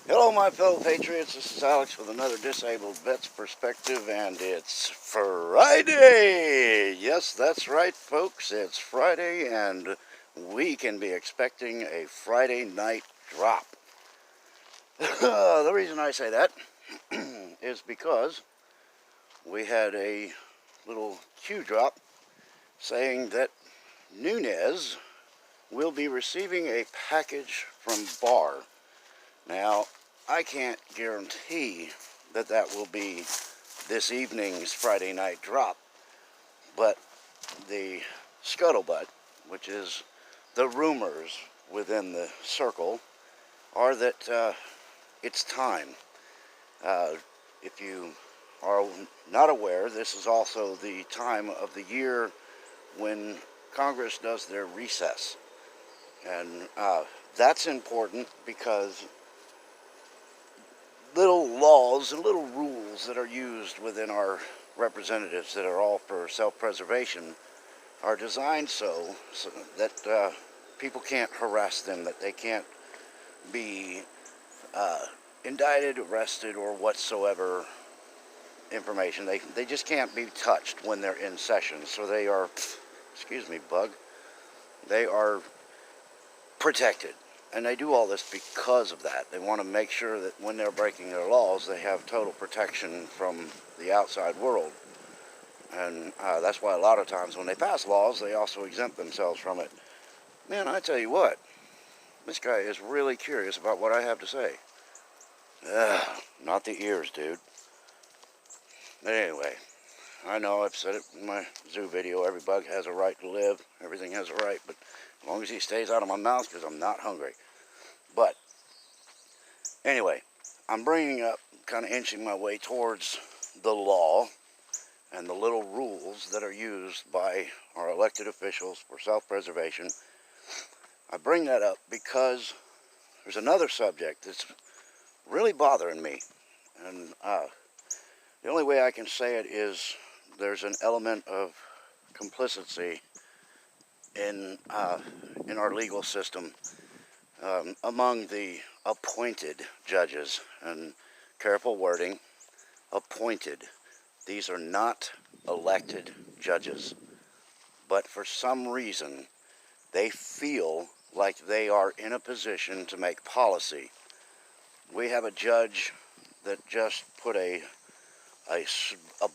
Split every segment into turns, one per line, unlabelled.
Hello, my fellow patriots. This is Alex with another Disabled Vet's Perspective, and it's Friday! Yes, that's right, folks. It's Friday, and we can be expecting a Friday night drop. The reason I say that is because we had a little Q drop saying that Nunez will be receiving a package from Barr. Now, I can't guarantee that that will be this evening's Friday night drop, but the scuttlebutt, which is the rumors within the circle, are that it's time. If you are not aware, this is also the time of the year when Congress does their recess. And that's important because little laws and little rules that are used within our representatives that are all for self-preservation are designed so that people can't harass them, that they can't be indicted, arrested, or whatsoever information. They just can't be touched when they're in session. So they are, excuse me, bug, they are protected. And they do all this because of that. They want to make sure that when they're breaking their laws, they have total protection from the outside world. And that's why a lot of times when they pass laws, they also exempt themselves from it. Man, I tell you what, this guy is really curious about what I have to say. Not the ears, dude. But anyway, I know I've said it in my zoo video, every bug has a right to live, everything has a right, but as long as he stays out of my mouth, because I'm not hungry. But anyway, I'm bringing up, kind of inching my way towards the law and the little rules that are used by our elected officials for self-preservation. I bring that up because there's another subject that's really bothering me. And the only way I can say it is there's an element of complicity in our legal system among the appointed judges. And careful wording, appointed. These are not elected judges. But for some reason, they feel like they are in a position to make policy. We have a judge that just put a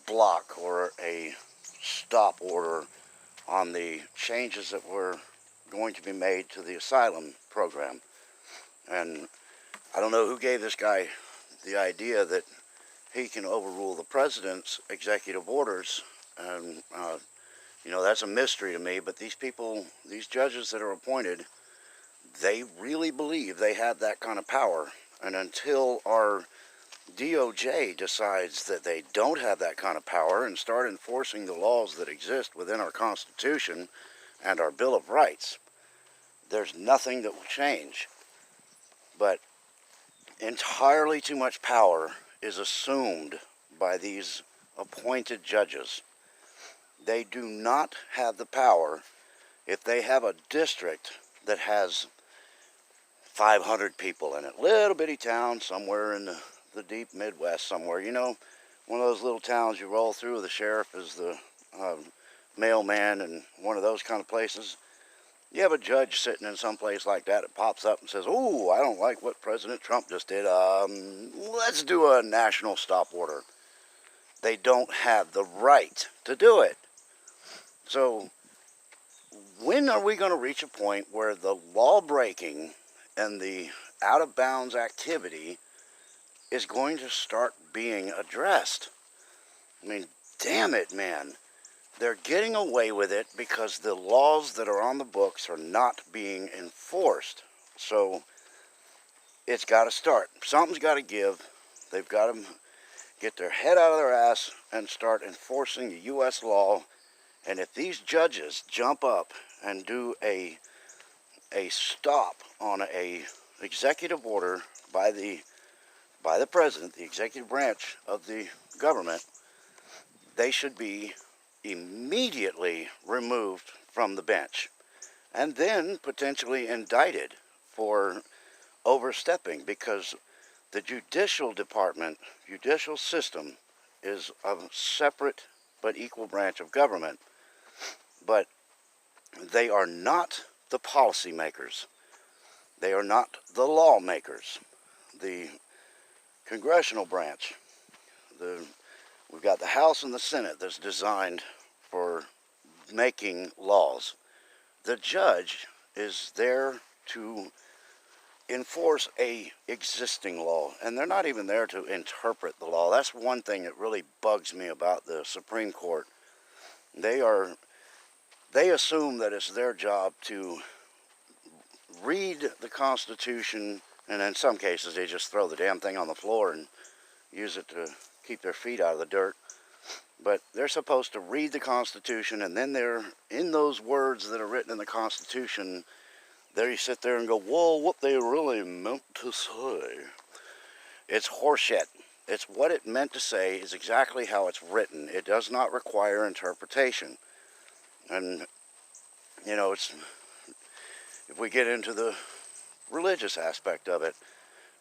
block or a stop order on the changes that were going to be made to the asylum program. And I don't know who gave this guy the idea that he can overrule the president's executive orders. And, that's a mystery to me. But these people, these judges that are appointed, they really believe they have that kind of power. And until our DOJ decides that they don't have that kind of power and start enforcing the laws that exist within our Constitution and our Bill of Rights, there's nothing that will change. But entirely too much power is assumed by these appointed judges. They do not have the power if they have a district that has 500 people in it. Little bitty town somewhere in the deep Midwest somewhere. One of those little towns you roll through, the sheriff is the mailman and one of those kind of places. You have a judge sitting in some place like that, it pops up and says, "Ooh, I don't like what President Trump just did. Let's do a national stop order." They don't have the right to do it. So when are we going to reach a point where the law breaking and the out-of-bounds activity is going to start being addressed? I mean, damn it, man. They're getting away with it because the laws that are on the books are not being enforced. So it's got to start. Something's got to give. They've got to get their head out of their ass and start enforcing the U.S. law. And if these judges jump up and do a stop on a executive order by the president, the executive branch of the government, they should be immediately removed from the bench and then potentially indicted for overstepping, because The judicial department, judicial system, is a separate but equal branch of government, but they are not the policymakers. They are not the lawmakers. The congressional branch, we've got the House and the Senate that's designed for making laws. The judge is there to enforce a existing law, and they're not even there to interpret the law. That's one thing that really bugs me about the Supreme Court. They assume that it's their job to read the Constitution, and in some cases they just throw the damn thing on the floor and use it to keep their feet out of the dirt. But they're supposed to read the Constitution, and then they're in those words that are written in the Constitution. There you sit there and go, whoa, what they really meant to say. It's horseshit. It's what it meant to say is exactly how it's written. It does not require interpretation. And, you know, if we get into the religious aspect of it,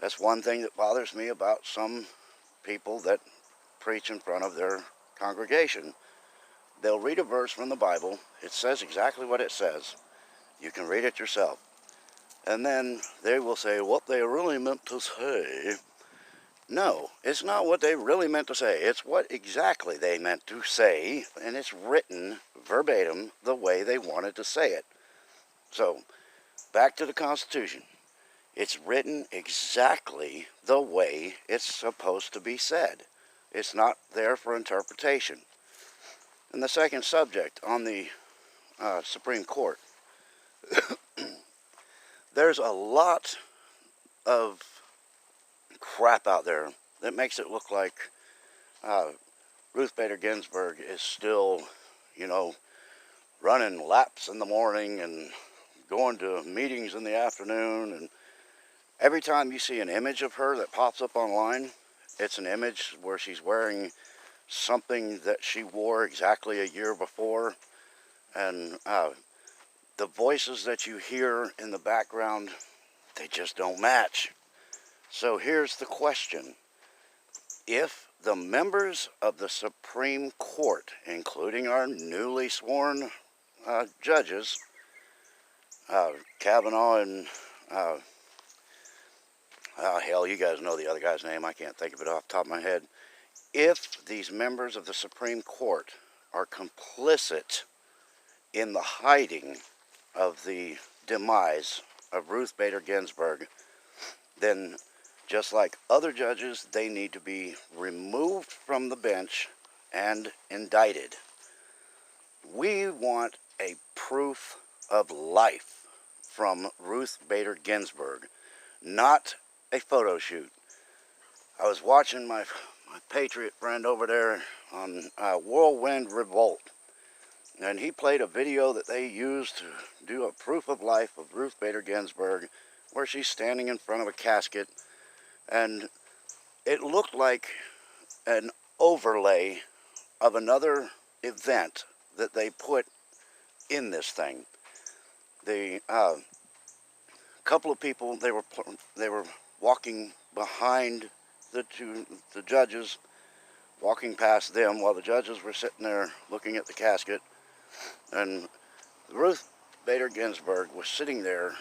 that's one thing that bothers me about some people that preach in front of their congregation. They'll read a verse from the Bible. It says exactly what it says. You can read it yourself. And then they will say what they really meant to say. No, it's not what they really meant to say. It's what exactly they meant to say, and it's written verbatim the way they wanted to say it. So, back to the Constitution. It's written exactly the way it's supposed to be said. It's not there for interpretation. And the second subject on the Supreme Court. There's a lot of crap out there that makes it look like Ruth Bader Ginsburg is still, running laps in the morning and going to meetings in the afternoon. And every time you see an image of her that pops up online, it's an image where she's wearing something that she wore exactly a year before. And the voices that you hear in the background, they just don't match. So here's the question. If the members of the Supreme Court, including our newly sworn judges, Kavanaugh and, hell, you guys know the other guy's name. I can't think of it off the top of my head. If these members of the Supreme Court are complicit in the hiding of the demise of Ruth Bader Ginsburg, then just like other judges, they need to be removed from the bench and indicted. We want a proof of life from Ruth Bader Ginsburg, not a photo shoot. I was watching my Patriot friend over there on Whirlwind Revolt, and he played a video that they used to do a proof of life of Ruth Bader Ginsburg, where she's standing in front of a casket, and it looked like an overlay of another event that they put in this thing. The couple of people, they were walking behind the judges, walking past them while the judges were sitting there looking at the casket. And Ruth Bader Ginsburg was sitting there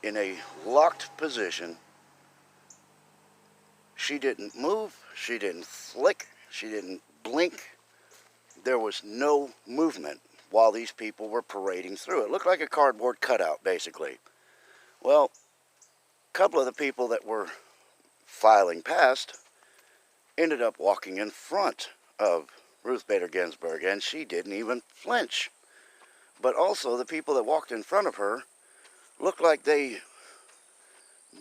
in a locked position. She didn't move, she didn't flick, she didn't blink. There was no movement while these people were parading through. It looked like a cardboard cutout, basically. Well, a couple of the people that were filing past ended up walking in front of Ruth Bader Ginsburg, and she didn't even flinch. But also, the people that walked in front of her looked like they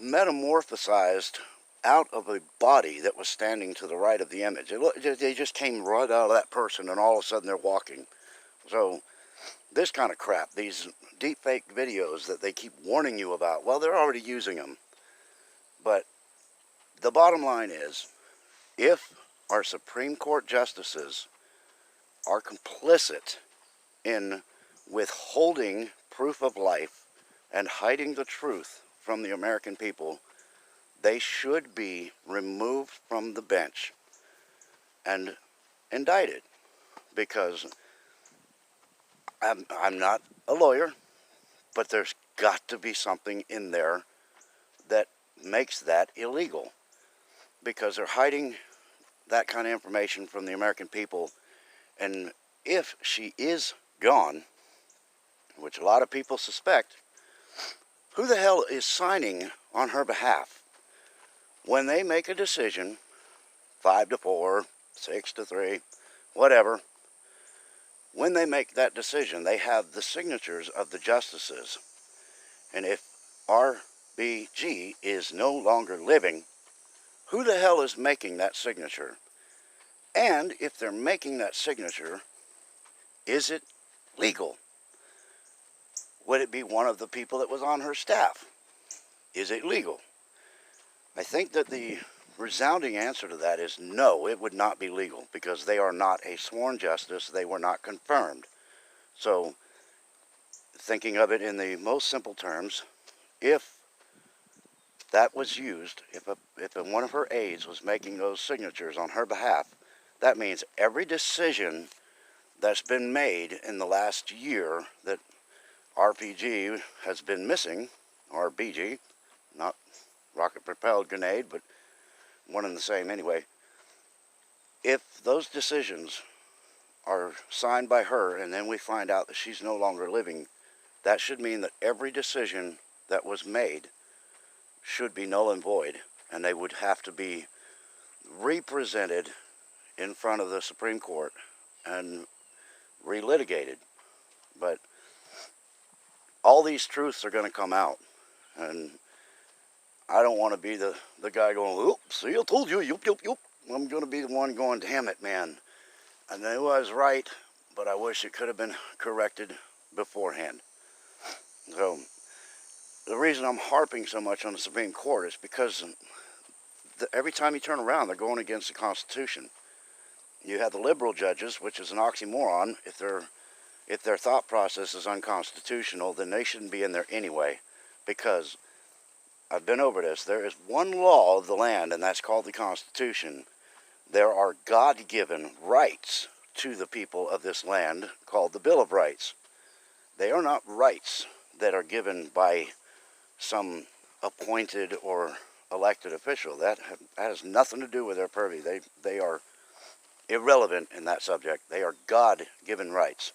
metamorphosized out of a body that was standing to the right of the image. They just came right out of that person, and all of a sudden they're walking. So this kind of crap, these deepfake videos that they keep warning you about, well, they're already using them. But the bottom line is, if our Supreme Court justices are complicit in withholding proof of life and hiding the truth from the American people, they should be removed from the bench and indicted, because I'm not a lawyer, but there's got to be something in there that makes that illegal, because they're hiding that kind of information from the American people. And if she is gone, which a lot of people suspect, who the hell is signing on her behalf when they make a decision, 5-4, 6-3, whatever? When they make that decision, they have the signatures of the justices. And if RBG is no longer living, who the hell is making that signature? And if they're making that signature, is it legal? Would it be one of the people that was on her staff? Is it legal? I think that the resounding answer to that is no, it would not be legal, because they are not a sworn justice. They were not confirmed. So, thinking of it in the most simple terms, if that was used, if one of her aides was making those signatures on her behalf, that means every decision that's been made in the last year that RPG has been missing, RBG, not rocket-propelled grenade, but one and the same anyway. If those decisions are signed by her and then we find out that she's no longer living, that should mean that every decision that was made should be null and void, and they would have to be represented in front of the Supreme Court and relitigated. But all these truths are going to come out, and I don't want to be the guy going, oops, see, I told you, yup. I'm going to be the one going, damn it, man. I knew I was right, but I wish it could have been corrected beforehand. So, the reason I'm harping so much on the Supreme Court is because every time you turn around, they're going against the Constitution. You have the liberal judges, which is an oxymoron. If their thought process is unconstitutional, then they shouldn't be in there anyway, because I've been over this. There is one law of the land, and that's called the Constitution. There are God-given rights to the people of this land called the Bill of Rights. They are not rights that are given by some appointed or elected official. That has nothing to do with their purview. They are irrelevant in that subject. They are God-given rights.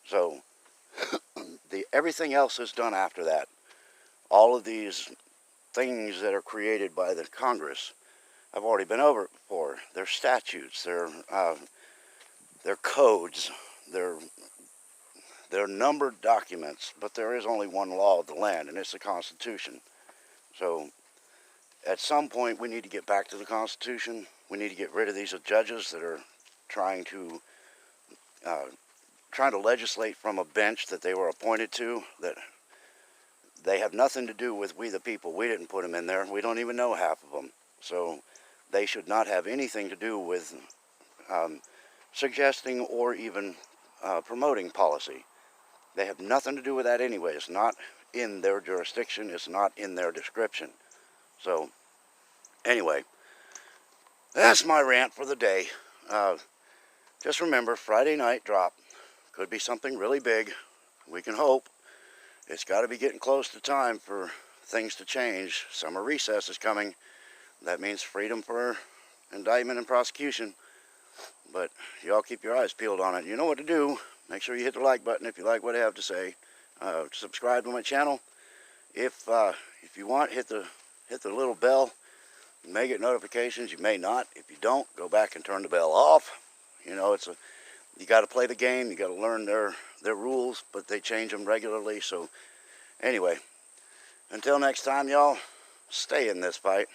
So everything else is done after that. All of these things that are created by the Congress, I've already been over it before. They're statutes, they're codes, they're numbered documents, but there is only one law of the land, and it's the Constitution. So at some point we need to get back to the Constitution. We need to get rid of these judges that are trying to legislate from a bench that they were appointed to, that they have nothing to do with we the people. We didn't put them in there. We don't even know half of them. So they should not have anything to do with suggesting or even promoting policy. They have nothing to do with that anyway. It's not in their jurisdiction. It's not in their description. So anyway, that's my rant for the day. Just remember, Friday night drop. Could be something really big. We can hope. It's got to be getting close to time for things to change. Summer recess is coming. That means freedom for indictment and prosecution. But y'all keep your eyes peeled on it. You know what to do. Make sure you hit the like button if you like what I have to say. Subscribe to my channel. If you want, hit the little bell. You may get notifications. You may not. If you don't, go back and turn the bell off. You know, you got to play the game. You got to learn their rules, but they change them regularly. So anyway, until next time, y'all, stay in this fight.